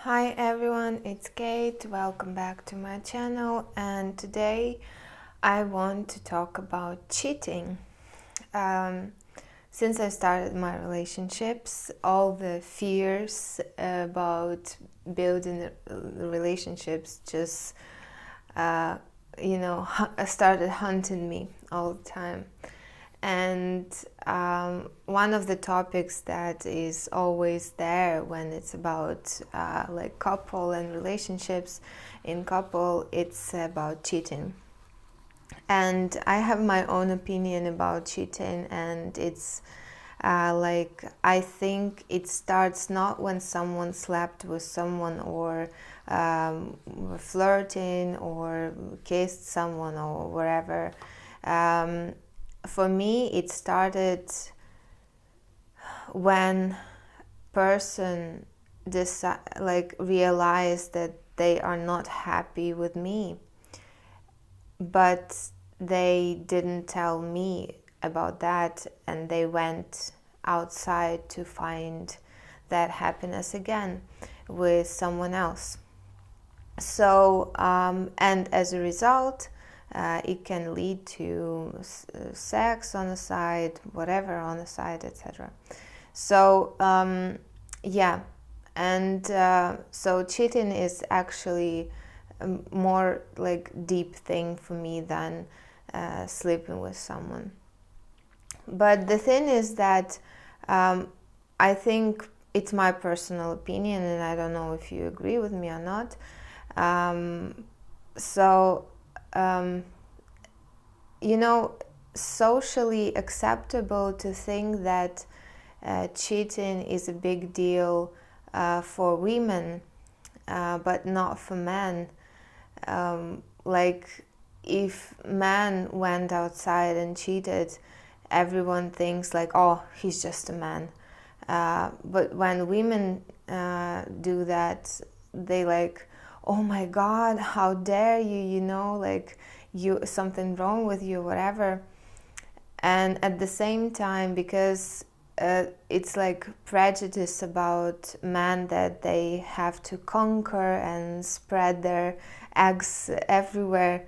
Hi everyone, it's Kate. Welcome back to my channel, and today I want to talk about cheating. Since I started my relationships, all the fears about building relationships just started hunting me all the time. And one of the topics that is always there when it's about like couple and relationships in couple, it's about cheating. And I have my own opinion about cheating, and it's I think it starts not when someone slept with someone or flirting or kissed someone or whatever. For me, it started when person realized that they are not happy with me, but they didn't tell me about that, and they went outside to find that happiness again with someone else. So, and as a result, it can lead to sex on the side, whatever on the side, etc. So so cheating is actually a more like deep thing for me than sleeping with someone. But the thing is that I think it's my personal opinion, and I don't know if you agree with me or not. Socially acceptable to think that cheating is a big deal for women, but not for men. If man went outside and cheated, everyone thinks like, oh, he's just a man. But when women do that, they like, oh my God, how dare you, you something wrong with you, whatever. And at the same time, because it's like prejudice about men that they have to conquer and spread their eggs everywhere.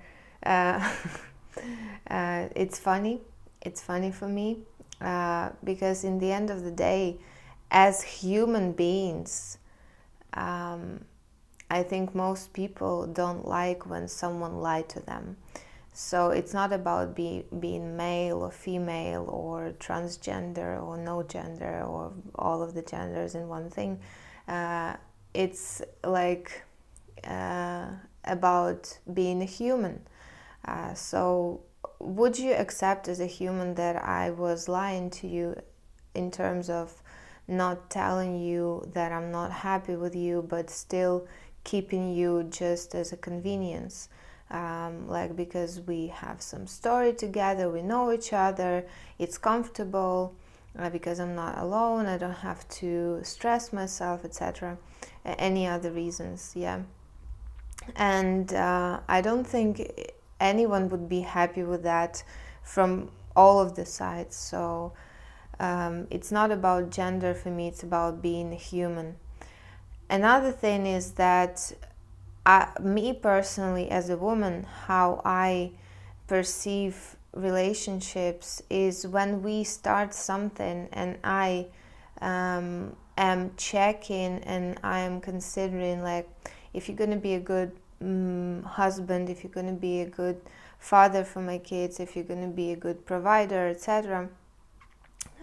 It's funny for me, because in the end of the day, as human beings, I think most people don't like when someone lies to them. So it's not about being male or female or transgender or no gender or all of the genders in one thing. It's like about being a human. So would you accept as a human that I was lying to you in terms of not telling you that I'm not happy with you, but still keeping you just as a convenience? Because we have some story together, we know each other, it's comfortable, because I'm not alone, I don't have to stress myself, etc. Any other reasons, yeah. And I don't think anyone would be happy with that from all of the sides. So it's not about gender for me, it's about being a human. Another thing is that me personally as a woman, how I perceive relationships is when we start something and I am checking and I am considering, like, if you're going to be a good husband, if you're going to be a good father for my kids, if you're going to be a good provider, etc.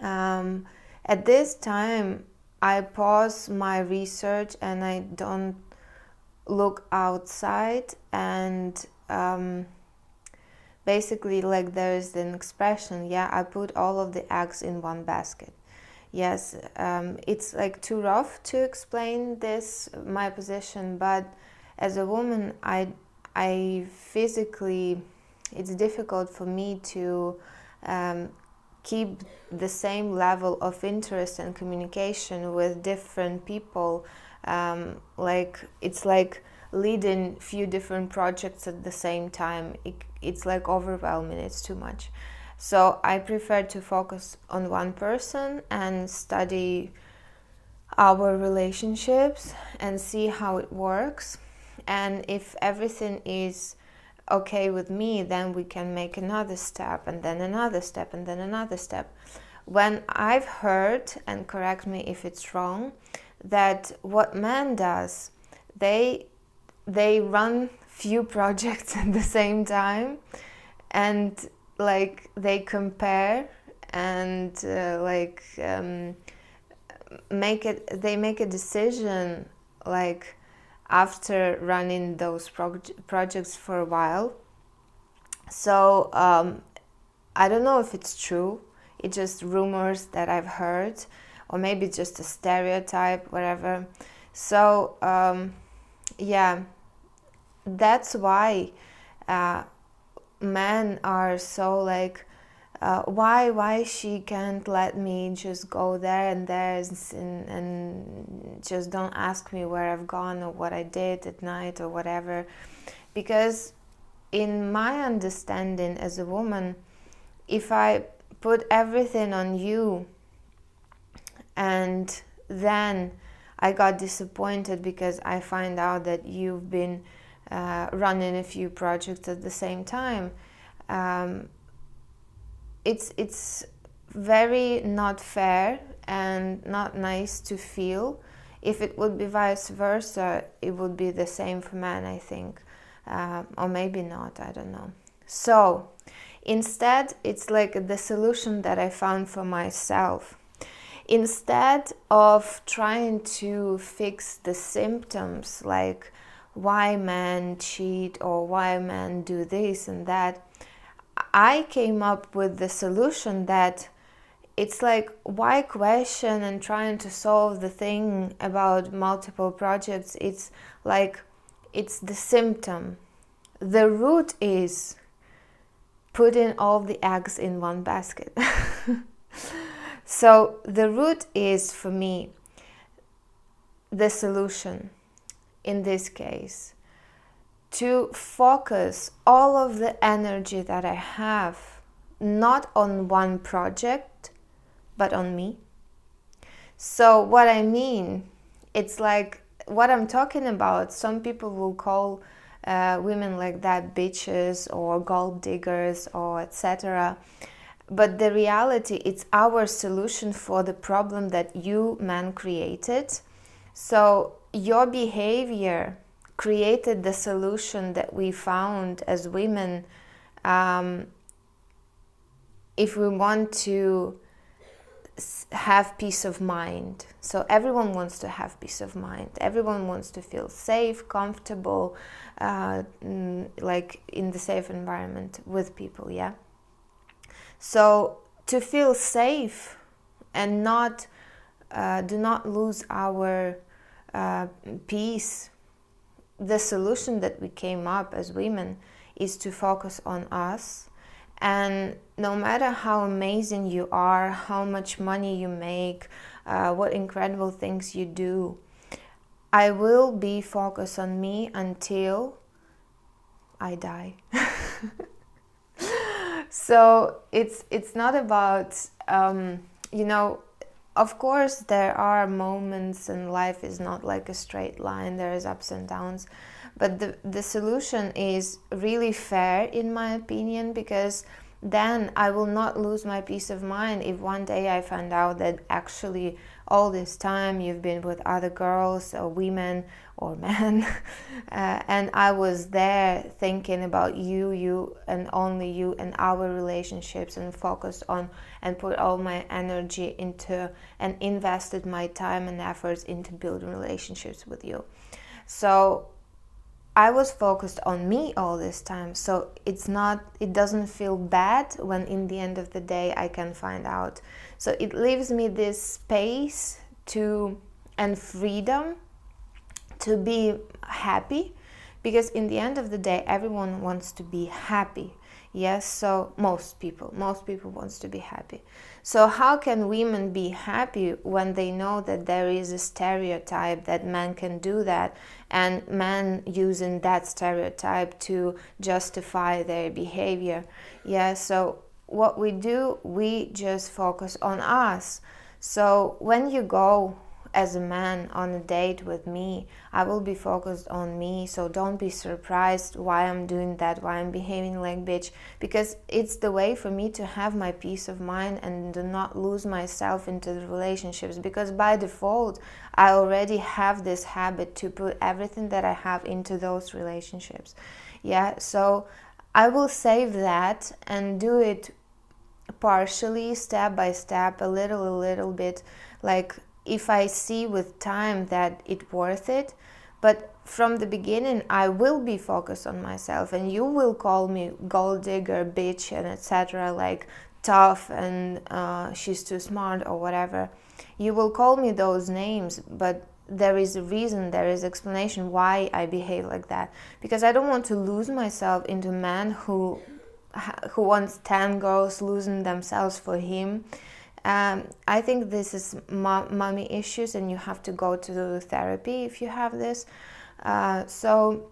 At this time, I pause my research and I don't look outside, and basically, like, there's an expression, I put all of the eggs in one basket. Yes, it's like too rough to explain this, my position, but as a woman, I physically, it's difficult for me to keep the same level of interest and communication with different people. It's like leading few different projects at the same time. It's like overwhelming, it's too much. So I prefer to focus on one person and study our relationships and see how it works. And if everything is okay with me, then we can make another step, and then another step, and then another step. When I've heard, and correct me if it's wrong, that what man does, they run few projects at the same time, and like they compare and they make a decision like after running those projects for a while. So I don't know if it's true. It's just rumors that I've heard, or maybe just a stereotype, whatever. So yeah, that's why men are so like, why she can't let me just go there and there and just don't ask me where I've gone or what I did at night or whatever. Because in my understanding as a woman, if I put everything on you and then I got disappointed because I find out that you've been running a few projects at the same time, it's very not fair and not nice to feel. If it would be vice versa, it would be the same for men, I think, or maybe not, I don't know. So instead, it's like the solution that I found for myself. Instead of trying to fix the symptoms, like why men cheat or why men do this and that, I came up with the solution that it's like, why question and trying to solve the thing about multiple projects? It's like, it's the symptom. The root is putting all the eggs in one basket. So the root is, for me, the solution in this case, to focus all of the energy that I have not on one project, but on me. So what I mean, it's like what I'm talking about, some people will call women like that bitches or gold diggers or etc. But the reality, it's our solution for the problem that you, man, created. So your behavior created the solution that we found as women. If we want to have peace of mind, so everyone wants to have peace of mind, everyone wants to feel safe, comfortable, like in the safe environment with people, yeah. So to feel safe and do not lose our peace, the solution that we came up as women is to focus on us. And no matter how amazing you are, how much money you make, what incredible things you do, I will be focused on me until I die. So it's not about, of course there are moments and life is not like a straight line, there is ups and downs, but the solution is really fair in my opinion, because then I will not lose my peace of mind if one day I find out that actually all this time you've been with other girls or women or men and I was there thinking about you and only you and our relationships, and focused on and put all my energy into and invested my time and efforts into building relationships with you. So I was focused on me all this time, so it doesn't feel bad when in the end of the day I can find out. So it leaves me this space and freedom to be happy, because in the end of the day everyone wants to be happy. Yes, so most people wants to be happy. So how can women be happy when they know that there is a stereotype that men can do that, and men using that stereotype to justify their behavior? Yeah, so what we do, we just focus on us. So when you go as a man on a date with me, I will be focused on me. So don't be surprised why I'm doing that, why I'm behaving like bitch, because it's the way for me to have my peace of mind and do not lose myself into the relationships, because by default I already have this habit to put everything that I have into those relationships. Yeah, so I will save that and do it partially, step by step, a little bit, like if I see with time that it's worth it. But from the beginning I will be focused on myself, and you will call me gold digger, bitch, and etc., like tough, and she's too smart or whatever. You will call me those names, but there is a reason, there is explanation why I behave like that, because I don't want to lose myself into a man who wants 10 girls losing themselves for him. I think this is mommy issues, and you have to go to therapy if you have this. So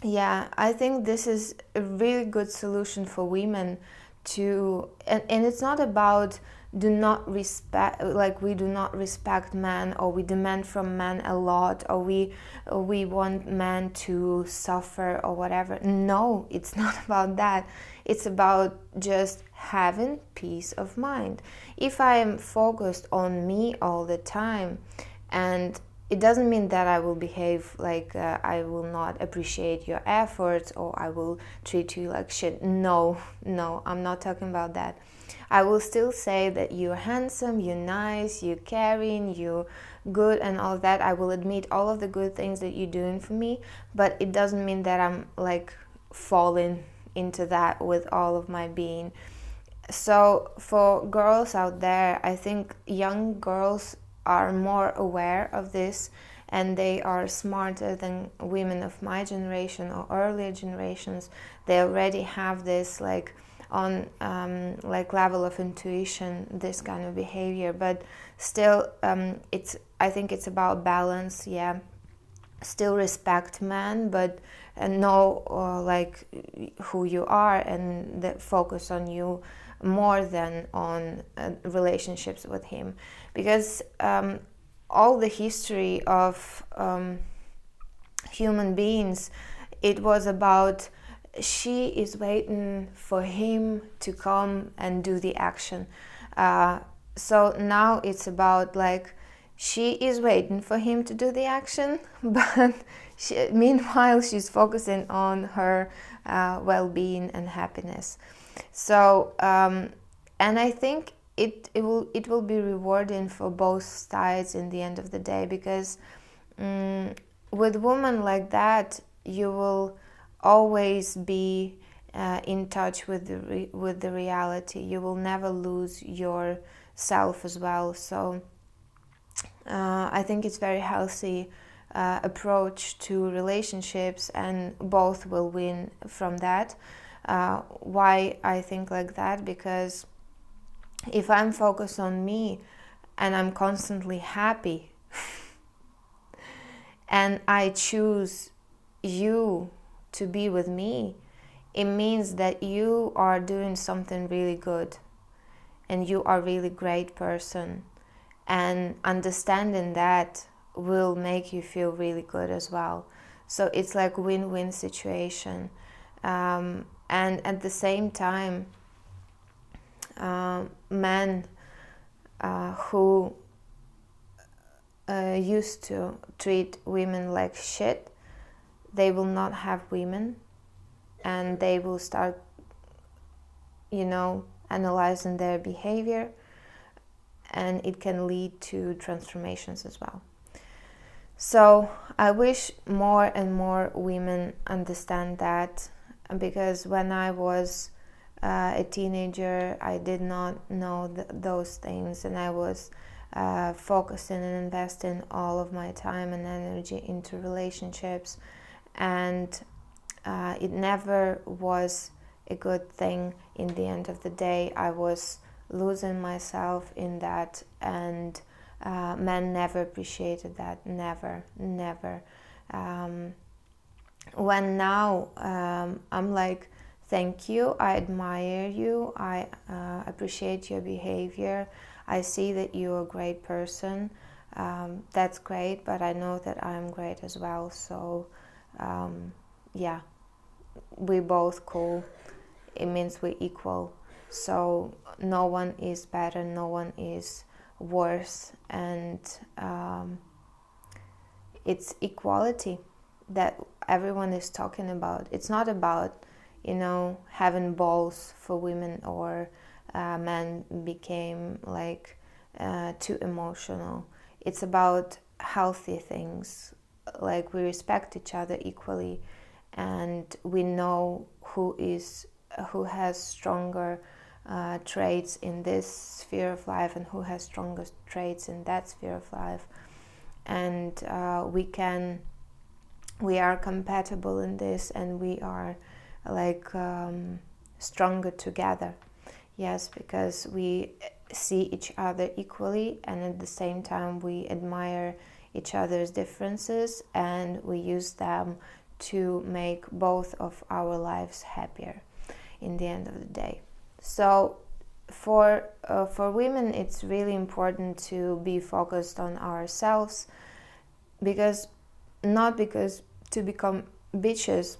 yeah, I think this is a really good solution for women to, and it's not about do not respect, like we do not respect men, or we demand from men a lot, or we want men to suffer or whatever. No, it's not about that. It's about just having peace of mind. If I am focused on me all the time, and it doesn't mean that I will behave like I will not appreciate your efforts, or I will treat you like shit. No, I'm not talking about that. I will still say that you're handsome, you're nice, you're caring, you're good, and all that. I will admit all of the good things that you're doing for me, but it doesn't mean that I'm like falling into that with all of my being. So for girls out there, I think young girls are more aware of this, and they are smarter than women of my generation or earlier generations. They already have this like on like level of intuition, this kind of behavior. But still, I think it's about balance. Yeah, still respect men, but know like who you are, and focus on you more than on relationships with him, because all the history of human beings, it was about she is waiting for him to come and do the action. So now it's about like she is waiting for him to do the action, but meanwhile she's focusing on her well-being and happiness. So and I think it will be rewarding for both sides in the end of the day, because with women like that, you will always be in touch with the reality. You will never lose yourself as well. So I think it's very healthy approach to relationships, and both will win from that. Why I think like that? Because if I'm focused on me and I'm constantly happy and I choose you to be with me, it means that you are doing something really good and you are a really great person, and understanding that will make you feel really good as well. So it's like win-win situation. And at the same time, men who used to treat women like shit, they will not have women, and they will start, analyzing their behavior, and it can lead to transformations as well. So I wish more and more women understand that, because when I was a teenager, I did not know those things, and I was focusing and investing all of my time and energy into relationships, and it never was a good thing. In the end of the day, I was losing myself in that, and men never appreciated that, never. When now I'm like, thank you, I admire you, I appreciate your behavior, I see that you're a great person, that's great, but I know that I'm great as well. So yeah, we both cool. It means we're equal. So no one is better, no one is worse, and it's equality that everyone is talking about. It's not about, having balls for women, or men became like too emotional. It's about healthy things, like we respect each other equally, and we know who has stronger traits in this sphere of life, and who has stronger traits in that sphere of life, and we are compatible in this, and we are like stronger together. Yes, because we see each other equally, and at the same time we admire each other's differences, and we use them to make both of our lives happier in the end of the day. So for women, it's really important to be focused on ourselves, not because to become bitches,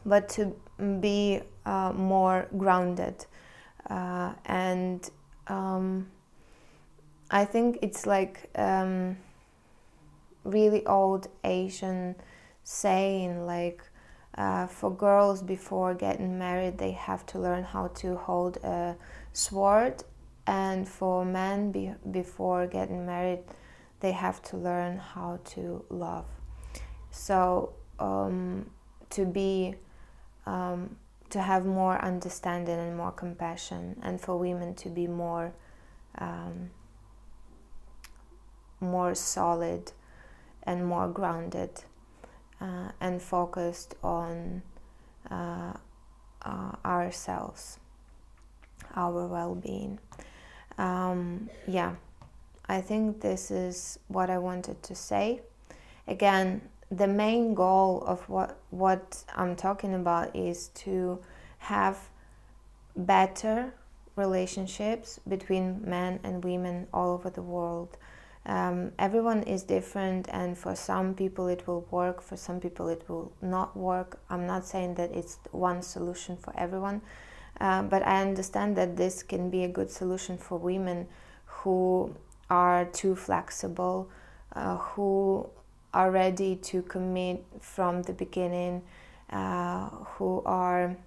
but to be more grounded. And I think it's like really old Asian saying, like for girls before getting married, they have to learn how to hold a sword, and for men before getting married, they have to learn how to love. So to have more understanding and more compassion, and for women to be more solid and more grounded, and focused on ourselves, our well-being. I think this is what I wanted to say. Again, the main goal of what I'm talking about is to have better relationships between men and women all over the world. Everyone is different, and for some people it will work, for some people it will not work. I'm not saying that it's one solution for everyone, but I understand that this can be a good solution for women who are too flexible, who are ready to commit from the beginning, who are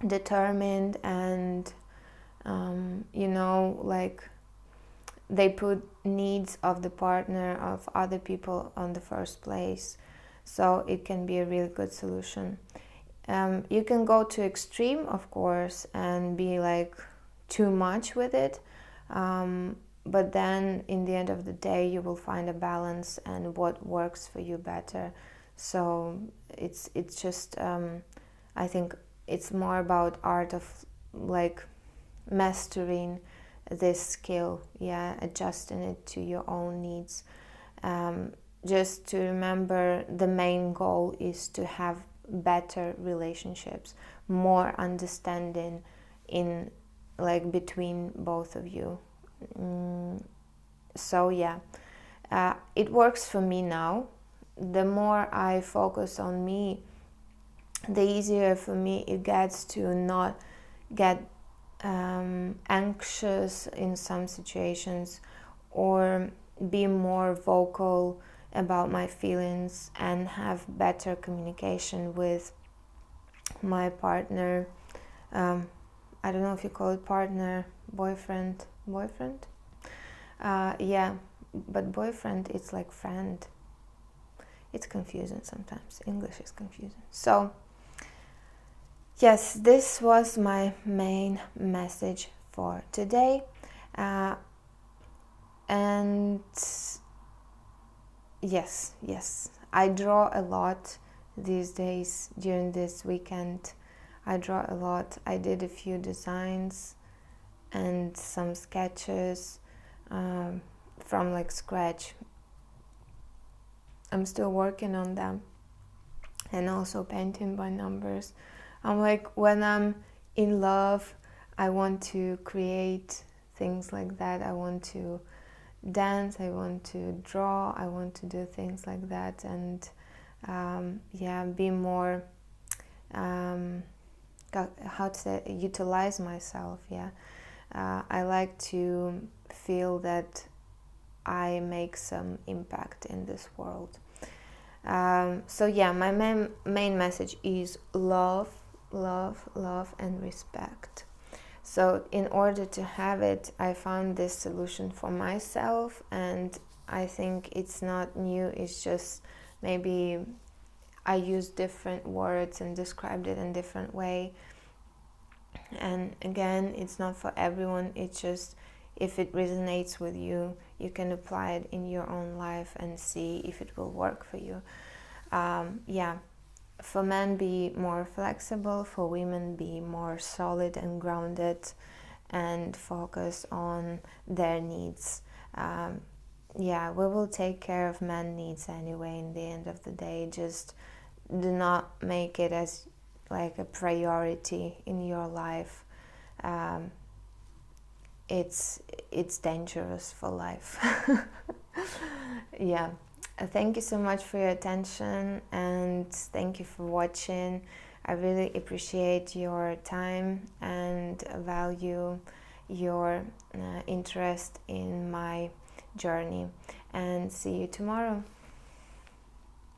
determined, and like they put needs of the partner, of other people on the first place. So it can be a really good solution. You can go to extreme, of course, and be like too much with it, but then in the end of the day you will find a balance and what works for you better. So it's just I think it's more about art of like mastering this skill, adjusting it to your own needs. Just to remember, the main goal is to have better relationships, more understanding in like between both of you. So it works for me now. The more I focus on me, the easier for me it gets to not get anxious in some situations, or be more vocal about my feelings, and have better communication with my partner. I don't know if you call it partner, boyfriend, but boyfriend, it's like friend. It's confusing sometimes. English is confusing. So yes, this was my main message for today. And yes, I draw a lot these days. During this weekend, I draw a lot. I did a few designs and some sketches from like scratch. I'm still working on them, and also painting by numbers. I'm like, when I'm in love, I want to create things like that. I want to dance, I want to draw, I want to do things like that, and yeah, be more how to say, utilize myself. Yeah, I like to feel that I make some impact in this world. So yeah, my main message is love, love, love, and respect. So in order to have it, I found this solution for myself, and I think it's not new, it's just maybe I used different words and described it in different way. And again, it's not for everyone, it's just if it resonates with you, you can apply it in your own life and see if it will work for you. Yeah, for men, be more flexible, for women, be more solid and grounded and focus on their needs. Yeah, we will take care of men's needs anyway in the end of the day. Just do not make it as like a priority in your life. It's dangerous for life. Yeah. Thank you so much for your attention, and thank you for watching. I really appreciate your time and value your interest in my journey, and see you tomorrow.